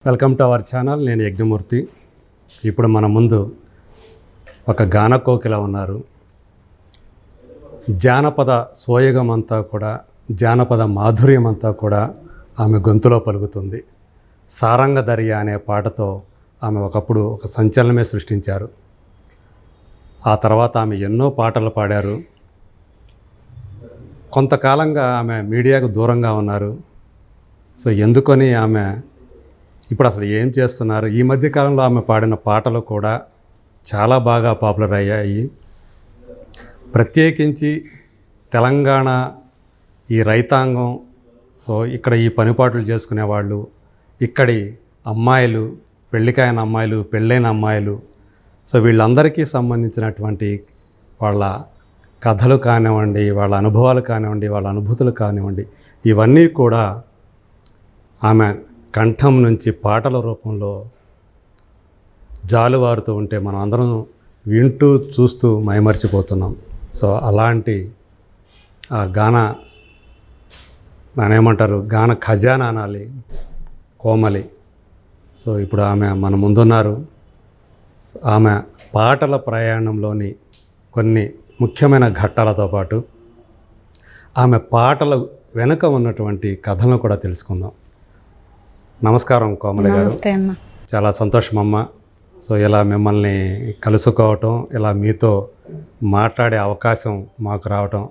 Welcome to our channel. నేను యజ్ఞమూర్తి. ఇప్పుడు మన ముందు ఒక గాన కోకిల ఉన్నారు. జానపద సోయగం అంతా కూడా, జానపద మాధుర్యం అంతా కూడా ఆమె గొంతులో పలుకుతుంది. సారంగ దర్య అనే పాటతో ఆమె ఒకప్పుడు ఒక సంచలనమే సృష్టించారు. ఆ తర్వాత ఆమె ఎన్నో పాటలు పాడారు. కొంతకాలంగా ఆమె మీడియాకు దూరంగా ఉన్నారు. సో ఎందుకని ఆమె ఇప్పుడు అసలు ఏం చేస్తున్నారు? ఈ మధ్యకాలంలో ఆమె పాడిన పాటలు కూడా చాలా బాగా పాపులర్ అయ్యాయి. ప్రత్యేకించి తెలంగాణ ఈ రైతాంగం, సో ఇక్కడ ఈ పనిపాట్లు చేసుకునేవాళ్ళు, ఇక్కడి అమ్మాయిలు, పెళ్ళికాయన అమ్మాయిలు, పెళ్ళైన అమ్మాయిలు, సో వీళ్ళందరికీ సంబంధించినటువంటి వాళ్ళ కథలు కానివ్వండి, వాళ్ళ అనుభవాలు కానివ్వండి, వాళ్ళ అనుభూతులు కానివ్వండి, ఇవన్నీ కూడా ఆమె కంఠం నుంచి పాటల రూపంలో జాలువారుతూ ఉంటే మనం అందరం వింటూ చూస్తూ మైమర్చిపోతున్నాం. సో అలాంటి ఆ గాన ఖజానా అనాలి, కోమలి. సో ఇప్పుడు ఆమె మన ముందున్నారు. ఆమె పాటల ప్రయాణంలోని కొన్ని ముఖ్యమైన ఘట్టాలతో పాటు ఆమె పాటల వెనుక ఉన్నటువంటి కథలను కూడా తెలుసుకుందాం. నమస్కారం కోమలి గారు. చాలా సంతోషం అమ్మ. సో ఇలా మిమ్మల్ని కలుసుకోవటం, ఇలా మీతో మాట్లాడే అవకాశం మాకు రావటం,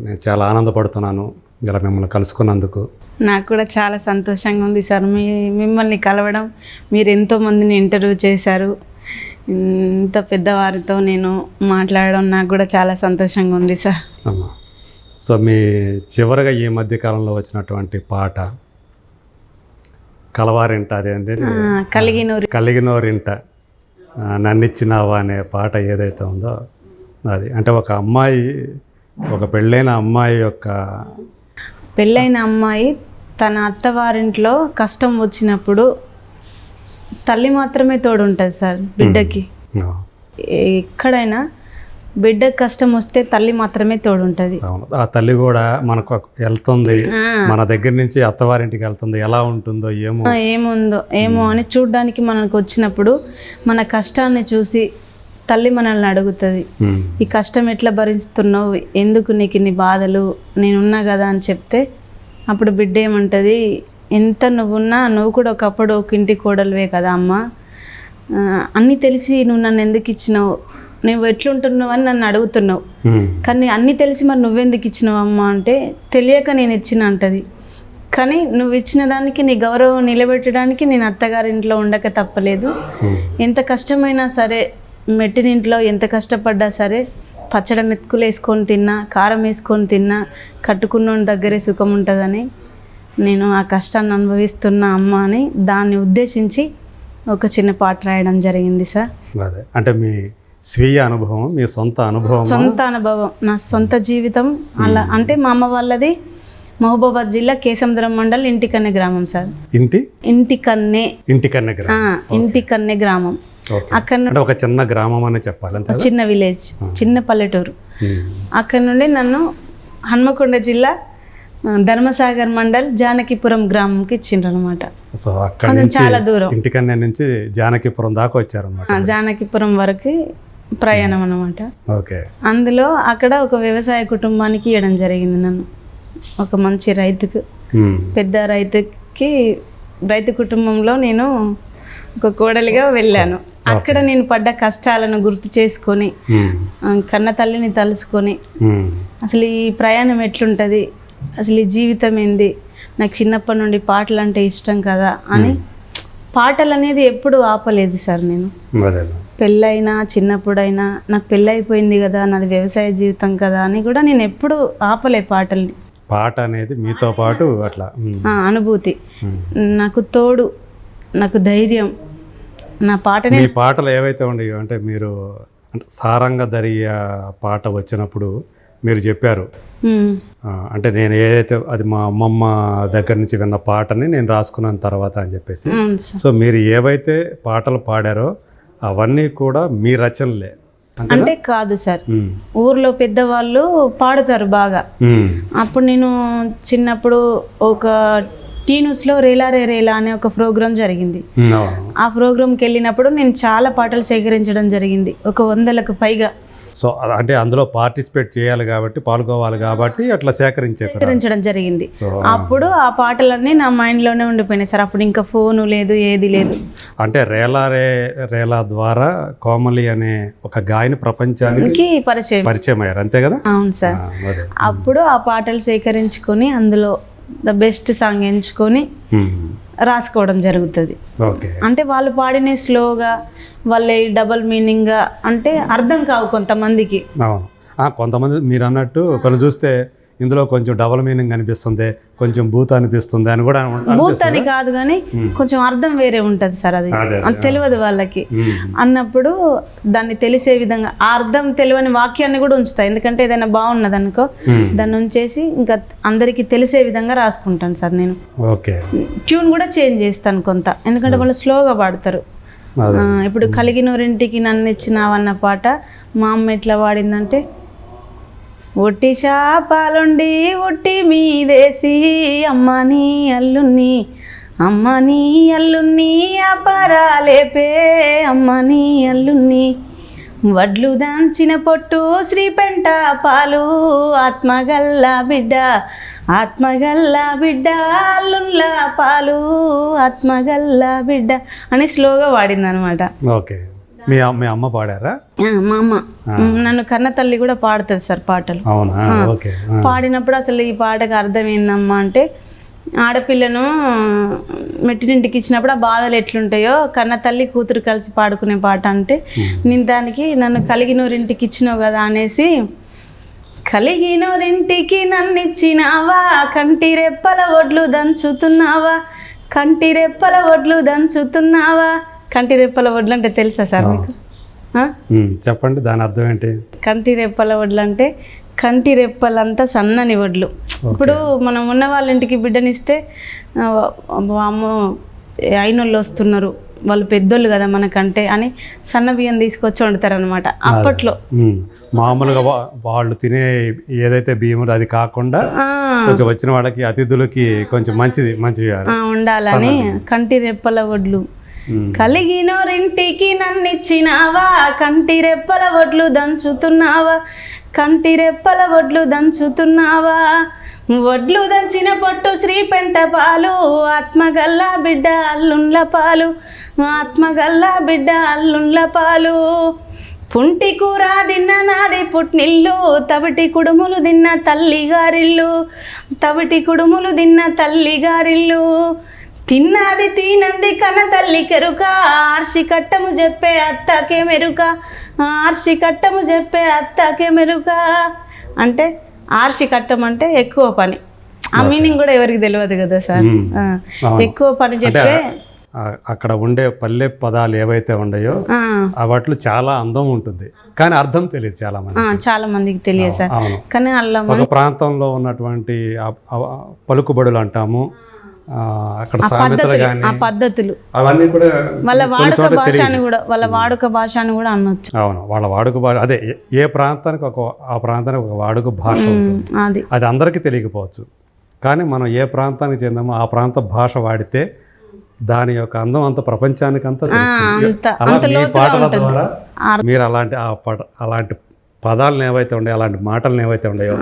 నేను చాలా ఆనందపడుతున్నాను ఇలా మిమ్మల్ని కలుసుకున్నందుకు. నాకు కూడా చాలా సంతోషంగా ఉంది సార్ మిమ్మల్ని కలవడం. మీరు ఎంతోమందిని ఇంటర్వ్యూ చేశారు, ఇంత పెద్దవారితో నేను మాట్లాడడం నాకు కూడా చాలా సంతోషంగా ఉంది సార్. అమ్మా, సో మీ చివరిగా ఈ మధ్యకాలంలో వచ్చినటువంటి పాట కలవారింట, అదేంటి కలిగినోరింట నన్నిచ్చినావా అనే పాట ఏదైతే ఉందో అది, అంటే ఒక అమ్మాయి, ఒక పెళ్ళైన అమ్మాయి తన అత్తవారింట్లో కష్టం వచ్చినప్పుడు తల్లి మాత్రమే తోడు ఉంటుంది సార్ బిడ్డకి. ఎక్కడైనా బిడ్డకి కష్టం వస్తే తల్లి మాత్రమే తోడు ఉంటుంది. ఆ తల్లి కూడా మనకు వెళ్తుంది, మన దగ్గర నుంచి అత్తవారింటికి వెళ్తుంది, ఎలా ఉంటుందో ఏమో అని చూడ్డానికి మనకు వచ్చినప్పుడు మన కష్టాన్ని చూసి తల్లి మనల్ని అడుగుతుంది, ఈ కష్టం ఎట్లా భరిస్తున్నావు, ఎందుకు నీకు ఇన్ని బాధలు, నేనున్నా కదా అని చెప్తే అప్పుడు బిడ్డ ఏమంటుంది, ఎంత నువ్వున్నా నువ్వు కూడా ఒకప్పుడు ఒక ఇంటి కోడలువే కదా అమ్మ, అన్నీ తెలిసి నువ్వు నన్ను ఎందుకు ఇచ్చినావు, నువ్వు ఎట్లుంటున్నావు అని నన్ను అడుగుతున్నావు, కానీ అన్నీ తెలిసి మరి నువ్వెందుకు ఇచ్చినావు అమ్మ అంటే, తెలియక నేను ఇచ్చిన అంటది. కానీ నువ్వు ఇచ్చిన దానికి నీ గౌరవం నిలబెట్టడానికి నేను అత్తగారింట్లో ఉండక తప్పలేదు. ఎంత కష్టమైనా సరే, మెట్టినింట్లో ఎంత కష్టపడ్డా సరే, పచ్చడి మెతుకులు వేసుకొని తిన్నా, కారం వేసుకొని తిన్నా, కట్టుకున్నోని దగ్గరే సుఖం ఉంటుందని నేను ఆ కష్టాన్ని అనుభవిస్తున్న అమ్మ అని దాన్ని ఉద్దేశించి ఒక చిన్న పాట రాయడం జరిగింది సార్. అదే అంటే మీ స్వీయ అనుభవం, మీ సొంత అనుభవం? సొంత అనుభవం, నా సొంత జీవితం. అలా అంటే మా అమ్మ వాళ్ళది మహబూబాబాద్ జిల్లా కేసముద్రం మండల్ ఇంటికన్నె గ్రామం సార్. ఇంటికన్నె గ్రామం. అక్కడ ఒక చిన్న గ్రామం అని చెప్పాలి, చిన్న విలేజ్, చిన్న పల్లెటూరు. అక్కడ నుండి నన్ను హన్మకొండ జిల్లా ధర్మసాగర్ మండల్ జానకిపురం గ్రామంకి ఇచ్చిండ్రు అనమాట. సో అక్కడ చాలా దూరం, ఇంటికన్నె నుంచి జానకిపురం దాకా వచ్చారు. జానకిపురం వరకు ప్రయాణం అనమాట. ఓకే. అందులో అక్కడ ఒక వ్యవసాయ కుటుంబానికి ఇవ్వడం జరిగింది నన్ను, ఒక మంచి రైతుకు, పెద్ద రైతు కుటుంబంలో నేను ఒక కోడలిగా వెళ్ళాను. అక్కడ నేను పడ్డ కష్టాలను గుర్తు చేసుకొని, కన్న తల్లిని తలుసుకొని, అసలు ఈ ప్రయాణం ఎట్లుంటుంది, అసలు ఈ జీవితం ఏంది, నాకు చిన్నప్పటి నుండి పాటలు అంటే ఇష్టం కదా అని పాటలు అనేది ఎప్పుడు ఆపలేదు సార్. నేను పెళ్ళైనా చిన్నప్పుడైనా నాకు పెళ్ళైపోయింది కదా, నాది వ్యవసాయ జీవితం కదా అని కూడా నేను ఎప్పుడు ఆపలే పాటల్ని. పాట అనేది మీతో పాటు అట్లా అనుభూతి, నాకు తోడు, నాకు ధైర్యం. నా పాటలు ఏవైతే ఉండేవో, అంటే మీరు సారంగ దర్య పాట వచ్చినప్పుడు మీరు చెప్పారు, అంటే నేను ఏదైతే అది మా అమ్మమ్మ దగ్గర నుంచి విన్న పాటని నేను రాసుకున్నాను తర్వాత అని చెప్పేసి. సో మీరు ఏవైతే పాటలు పాడారో అవన్నీ కూడా మీ రచనలే అంటే కాదు సార్, ఊర్లో పెద్దవాళ్ళు పాడుతారు బాగా. అప్పుడు నేను చిన్నప్పుడు ఒక టీ న్యూస్లో రేలా రే రేలా అనే ఒక ప్రోగ్రాం జరిగింది. అవును. ఆ ప్రోగ్రాంకి వెళ్ళినప్పుడు నేను చాలా పాటలు సేకరించడం జరిగింది, 100లకు పైగా. సో అంటే అందులో పార్టిసిపేట్ చేయాలి కాబట్టి, పాల్గొవాలి కాబట్టి అట్లా సేకరించడం జరిగింది. అప్పుడు ఆ పాటలన్నీ నా మైండ్లోనే ఉండిపోయినాయి సార్. అప్పుడు ఇంకా ఫోను లేదు, ఏది లేదు. అంటే రేలా ద్వారా కోమలి అనే ఒక గాయని ప్రపంచానికి పరిచయం అయ్యారు, అంతే కదా? అవును సార్. అప్పుడు ఆ పాటలు సేకరించుకొని అందులో ద బెస్ట్ సాంగ్ ఎంచుకొని రాసుకోవడం జరుగుతుంది. అంటే వాళ్ళు పాడిన స్లోగా, వాళ్ళ డబల్ మీనింగ్గా, అంటే అర్థం కావు కొంతమందికి. కొంతమంది మీరు అన్నట్టు కొన్ని చూస్తే ఇందులో కొంచెం డబల్ మీనింగ్ అనిపిస్తుంది, కొంచెం బూత్ అనిపిస్తుంది అని కూడా. బూత్ అని కాదు కానీ కొంచెం అర్థం వేరే ఉంటుంది సార్, అది తెలియదు వాళ్ళకి. అన్నప్పుడు దాన్ని తెలిసే విధంగా ఆ అర్థం తెలియని వాక్యాన్ని కూడా ఉంచుతా. ఎందుకంటే ఏదైనా బాగున్నది అనుకో, దాన్ని ఉంచేసి ఇంకా అందరికీ తెలిసే విధంగా రాసుకుంటాను సార్ నేను. ట్యూన్ కూడా చేంజ్ చేస్తాను కొంత, ఎందుకంటే వాళ్ళు స్లోగా పాడతారు. ఇప్పుడు కలిగినోరింటికి నన్ను ఇచ్చినావన్న పాట మా అమ్మ ఎట్లా పాడిందంటే, ఒట్టి శాపాలుండి ఒట్టి మీదేసి అమ్మని అల్లున్ని అపరాలేపే అమ్మని అల్లున్ని, వడ్లు దాంచిన పొట్టు శ్రీపెంట పాలు ఆత్మగల్ల బిడ్డ అల్లున్ల పాలు ఆత్మగల్ల బిడ్డ అని స్లోగా పాడింది అనమాట. మీ అమ్మ పాడారా? మా అమ్మ, నన్ను కన్న తల్లి కూడా పాడుతుంది సార్ పాటలు. పాడినప్పుడు అసలు ఈ పాటకు అర్థం ఏందమ్మా అంటే, ఆడపిల్లను మెట్టినింటికి ఇచ్చినప్పుడు ఆ బాధలు ఎట్లుంటాయో కన్న తల్లి కూతురు కలిసి పాడుకునే పాట అంటే, నేను దానికి నన్ను కలిగినోరింటికి ఇచ్చినావు కదా అనేసి, కలిగినోరింటికి నన్ను ఇచ్చినావా, కంటి రెప్పల ఒడ్లు దంచుతున్నావా, కంటి రెప్పల ఒడ్లు దంచుతున్నావా. కంటి రెప్పల వడ్లు అంటే తెలుసా సార్ మీకు? చెప్పండి, దాని అర్థం ఏంటి? కంటి రెప్పల వడ్లు అంటే కంటి రెప్పలంతా సన్నని వడ్లు. ఇప్పుడు మనం ఉన్న వాళ్ళ ఇంటికి బిడ్డనిస్తే అమ్మ అయినోళ్ళు వస్తున్నారు, వాళ్ళు పెద్దోళ్ళు కదా మనకంటే అని సన్న బియ్యం తీసుకొచ్చి వండుతారు అనమాట అప్పట్లో. మామూలుగా వాళ్ళు తినే ఏదైతే బియ్యం అది కాకుండా కొంచెం వచ్చిన వాళ్ళకి అతిథులకి కొంచెం మంచిది ఉండాలని కంటి రెప్పల వడ్లు. కలిగినోరింటికి నన్నిచ్చినావా, కంటి రెప్పల వడ్లు దంచుతున్నావా, కంటి రెప్పల వడ్లు దంచుతున్నావా, వడ్లు దంచిన పొట్టు శ్రీపెంట పాలు ఆత్మగల్లా బిడ్డ అల్లున్ల పాలు ఆత్మగల్లా బిడ్డ అల్లున్ల పాలు, పుంటి కూర తిన్న నాది పుట్నిల్లు తవిటి కుడుములు తిన్న తల్లిగారిల్లు, తవిటి కుడుములు తిన్న తల్లిగారిల్లు, తిన్నది తినంది కన్న తల్లి కెరుక ఆర్షి కట్టము చెప్పే అత్తకే మెరుక, ఆర్షి కట్టము చెప్పే అత్తకే మెరుక. అంటే ఆర్షి కట్టం అంటే ఎక్కువ పని, ఆ మీనింగ్ కూడా ఎవరికి తెలియదు కదా సార్. ఎక్కువ పని చెప్పే అక్కడ ఉండే పల్లె పదాలు ఏవైతే ఉన్నాయో వాటిలో చాలా అందం ఉంటుంది, కానీ అర్థం తెలియదు చాలా మందికి తెలియదు సార్. కానీ అలా ఒక ప్రాంతంలో ఉన్నటువంటి పలుకుబడులు అంటాము, అక్కడ సామెతలు కానీ ఆ పద్ధతులు అవన్నీ కూడా వాళ్ళ వాడుక భాష అని కూడా అనొచ్చు. అవును, వాళ్ళ వాడుక భాష అదే. ఏ ప్రాంతానికి ఆ ప్రాంతానికి ఒక వాడుక భాష ఉంటుంది, అది అందరికీ తెలియకపోవచ్చు. కానీ మనం ఏ ప్రాంతానికి చెందామో ఆ ప్రాంత భాష వాడితే దాని యొక్క అందం అంత ప్రపంచానికి అంతా తెలుస్తుంది. అలా మీ పాటల ద్వారా మీరు అలాంటి పదాలను ఏవైతే ఉన్నాయో, అలాంటి మాటలను ఏవైతే ఉన్నాయో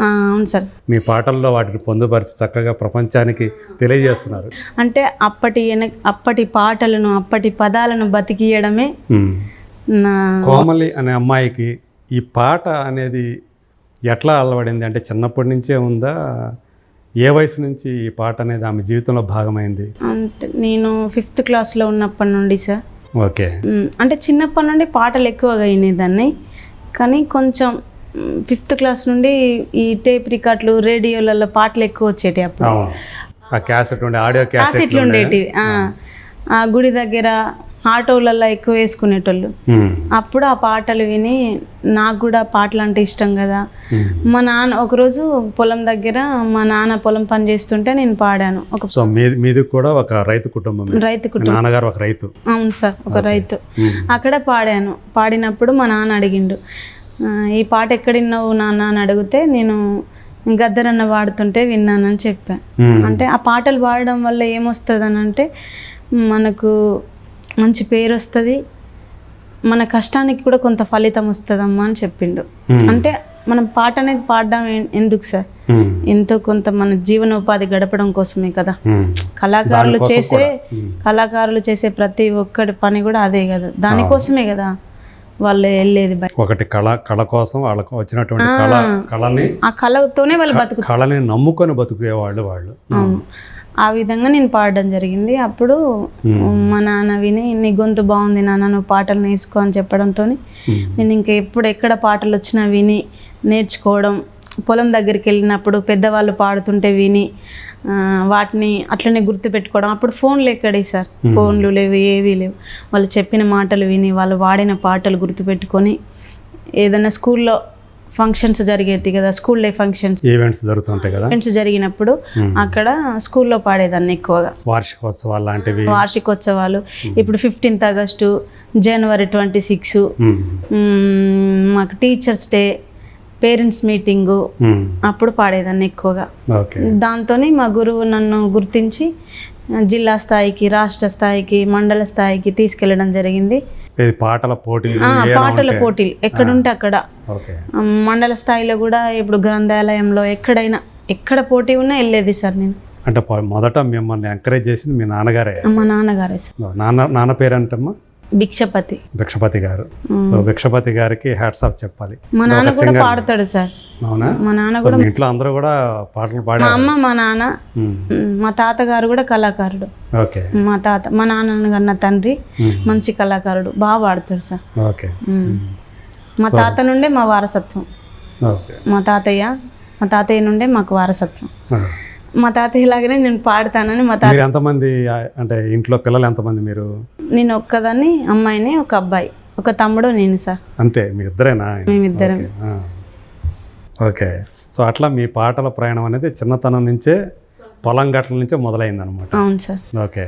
మీ పాటల్లో వాటిని పొందుపరిచి చక్కగా ప్రపంచానికి తెలియజేస్తున్నారు. అంటే అప్పటి పాటలను, అప్పటి పదాలను బతికియడమే. కోమలి అనే అమ్మాయికి ఈ పాట అనేది ఎట్లా అలవడింది? అంటే చిన్నప్పటి నుంచే ఉందా? ఏ వయసు నుంచి ఈ పాట అనేది ఆమె జీవితంలో భాగమైంది? అంటే నేను 5th క్లాస్లో ఉన్నప్పటి నుండి సార్. ఓకే. అంటే చిన్నప్పటి నుండి పాటలు ఎక్కువగా వినేదాన్ని, కానీ కొంచెం 5th క్లాస్ నుండి ఈ టేప్ రికార్డులు, రేడియోలలో పాటలు ఎక్కువ వచ్చేటి. అప్పుడు ఆడియో క్యాసెట్లు ఉండేటివి. ఆ గుడి దగ్గర ఆటోలలో ఎక్కువ వేసుకునేటోళ్ళు. అప్పుడు ఆ పాటలు విని నాకు కూడా పాటలు అంటే ఇష్టం కదా. మా నాన్న ఒకరోజు పొలం దగ్గర మా నాన్న పొలం పని చేస్తుంటే నేను పాడాను. మీది కూడా ఒక రైతు కుటుంబం? నాన్నగారు ఒక రైతు? అవును సార్, ఒక రైతు. అక్కడ పాడాను. పాడినప్పుడు మా నాన్న అడిగిండు, ఈ పాట ఎక్కడిన్నావు నాన్న అని అడిగితే నేను గద్దరన్న పాడుతుంటే విన్నానని చెప్పా. అంటే ఆ పాటలు పాడడం వల్ల ఏమొస్తుంది అని అంటే మనకు మంచి పేరు వస్తుంది, మన కష్టానికి కూడా కొంత ఫలితం వస్తుందమ్మా అని చెప్పిండు. అంటే మనం పాట అనేది పాడడం ఎందుకు సార్, ఎంతో కొంత మన జీవనోపాధి గడపడం కోసమే కదా. కళాకారులు చేసే ప్రతి ఒక్కటి పని కూడా అదే కదా, దానికోసమే కదా వాళ్ళు వెళ్ళేది. ఒకటి కళ కోసం వాళ్ళకు వచ్చినటువంటి కళని, ఆ కళతోనే వాళ్ళు బతుకు, కళని నమ్ముకొని బతుకుయేవాళ్ళు వాళ్ళు. ఆ విధంగా నేను పాడడం జరిగింది. అప్పుడు మా నాన్న విని, నీ గొంతు బాగుంది నాన్న, నువ్వు పాటలు నేర్చుకో అని చెప్పడంతో నేను ఇంకా ఎప్పుడు ఎక్కడ పాటలు వచ్చినా విని నేర్చుకోవడం, పొలం దగ్గరికి వెళ్ళినప్పుడు పెద్దవాళ్ళు పాడుతుంటే విని వాటిని అట్లనే గుర్తుపెట్టుకోవడం. అప్పుడు ఫోన్లు ఎక్కడే సార్, ఫోన్లు లేవు, ఏవీ లేవు. వాళ్ళు చెప్పిన మాటలు విని, వాళ్ళు వాడిన పాటలు గుర్తుపెట్టుకొని ఏదైనా స్కూల్లో ఫంక్షన్స్ జరిగేది కదా, స్కూల్ డే ఫంక్షన్స్, ఈవెంట్స్ జరుగుతుంటాయి కదా, ఈవెంట్స్ జరిగినప్పుడు అక్కడ స్కూల్లో పాడేదాన్ని ఎక్కువగా. వార్షికోత్సవాలు లాంటివి, వార్షికోత్సవాలు, ఇప్పుడు 15th ఆగస్టు, January 26, మాకు టీచర్స్ డే, పేరెంట్స్ మీటింగు, అప్పుడు పాడేదాన్ని ఎక్కువగా. దాంతో మా గురువు నన్ను గుర్తించి జిల్లా స్థాయికి, రాష్ట్ర స్థాయికి, మండల స్థాయికి తీసుకెళ్ళడం జరిగింది. పాటల పోటీలు ఎక్కడుంటే అక్కడ, మండల స్థాయిలో కూడా ఇప్పుడు గ్రంథాలయంలో ఎక్కడ పోటీ ఉన్నా వెళ్ళేది సార్ నేను. అంటే మొదట మిమ్మల్ని ఎంకరేజ్ చేసింది మీ నాన్నగారే? మా నాన్నగారే సార్. నాన్న పేరు అంటమ్మా? భిక్షపతి గారు. సో భిక్షపతి గారికి హ్యాట్స్ ఆఫ్ చెప్పాలి. మా నాన్న కూడా పాడతాడు సార్. అవునా? మా నాన్న కూడా, ఇంట్లో అందరూ కూడా పాటలు పాడారు. మా అమ్మ, మా నాన్న, మా తాతగారు కూడా కళాకారుడు. ఓకే. మా నాన్న కన్నా తండ్రి మంచి కళాకారుడు, బాగా పాడతాడు సార్. ఓకే. మా తాత నుండే మా వారసత్వం. మా తాతయ్య నుండే మాకు వారసత్వం. మా తాతయ్య లాగానే నేను పాడతానని. మా తాత ఎంతమంది అంటే ఇంట్లో పిల్లలు ఎంతమంది మీరు? నేను ఒక్కదాన్ని, అమ్మాయిని, ఒక అబ్బాయి, ఒక తమ్ముడు, నేను సార్. అంతే, మీ ఇద్దరేనా? మేమిద్దరం. ఓకే. సో అట్లా మీ పాటల ప్రయాణం అనేది చిన్నతనం నుంచే, పొలం గట్ల నుంచే మొదలైంది అనమాట. అవును సార్. ఓకే.